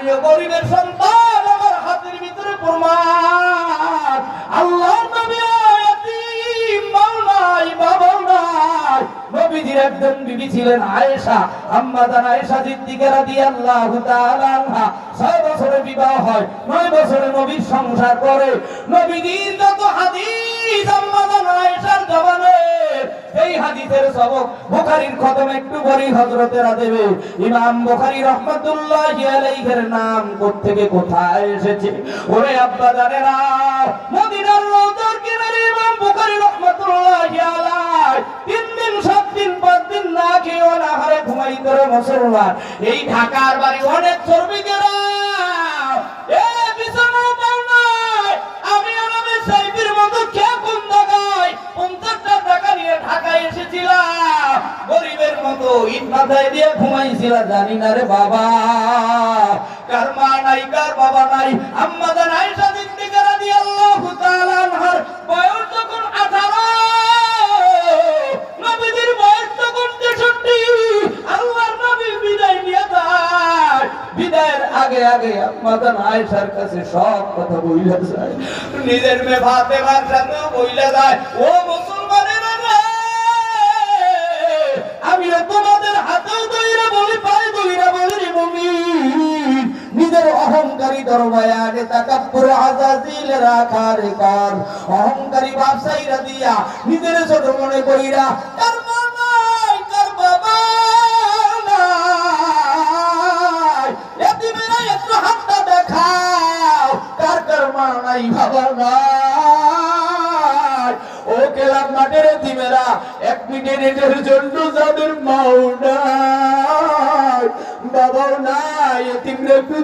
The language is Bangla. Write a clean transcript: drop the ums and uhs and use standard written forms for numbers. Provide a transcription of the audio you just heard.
আমিও গরিবের সন্তান, আমার হাতের ভিতরে প্রমাণ। আল্লাহর নবী ইয়াতীম, মা নাই, বাবা নাই। নবীজির একজন বিবি ছিলেন আয়েশা, আম্মা জান আয়েশা সিদ্দিকা রাদিয়াল্লাহু তাআলা আনহা। 6 বছরে বিবাহ হয়, 9 বছরে নবীর সংসার করে। নবীজির যত হাদিস আম্মা জান আয়েশার জবানে, এই হাদিসের সবক বুখারীর খতম একটু পরে হযরতেরা দেবে। ইমাম বুখারী রাহমাতুল্লাহি আলাইহির নাম কোত্থেকে কোথায় এসেছে। ওরে আব্বা জানেরা, মদিনার রওজার কিনারে ইমাম বুখারী রাহমাতুল্লাহি আলাইহি 3 দিন 7 দিন 5 দিন না খেয়ে না হারে ঘুমাইত রে মুসলমান। এই ঢাকার বাড়ি অনেক শ্রমিকেরা এ বিছানা পাও নাই। আমি আরামে সাইফের মতো কে কোন জায়গায় 50 টাকা নিয়ে ঢাকায় এসেছিলাম, গরিবের মতো ইট মাথায় দিয়ে ঘুমাইছিলাম। জানি না রে বাবা, কার মা নাই, কার বাবা নাই। আম্মা জান আয়েশা সিদ্দিকা রাদিয়াল্লাহু তাআলা আনহার বয়স যখন 18, নবীজির বয়স তখন 63। আল্লাহর নবী বিদায় নিয়ে যায়। বিদায়ের আগে আগে আম্মা জান আয়েশার কাছে সব কথা বইলা যায়, নিজের মেয়ে ফাতেমার সাথেও বইলা যায়। ও মুসলমানেরা রে, আমিও তোমাদের হাতেও দইরা বলি, পায়ে দইরা বলি রে মুমিন, নিজের অহংকারী দরবারে আগে তাকাব্বুর আযাজিল রাখার কর। অহংকারী ব্যবসায়ীরা দিয়া নিজের ছোট মনে কইরা, কার মা নাই, কার বাবা নাই, এতিমেরা একটু হাতটা দেখাও, কার কার মা নাই, বাবা নাই। ও কেলাম মাঠের এতিমেরা, 1 মিনিটের জন্য যাদের মাও নাই, বাবাও নাই, এতিমরা একটু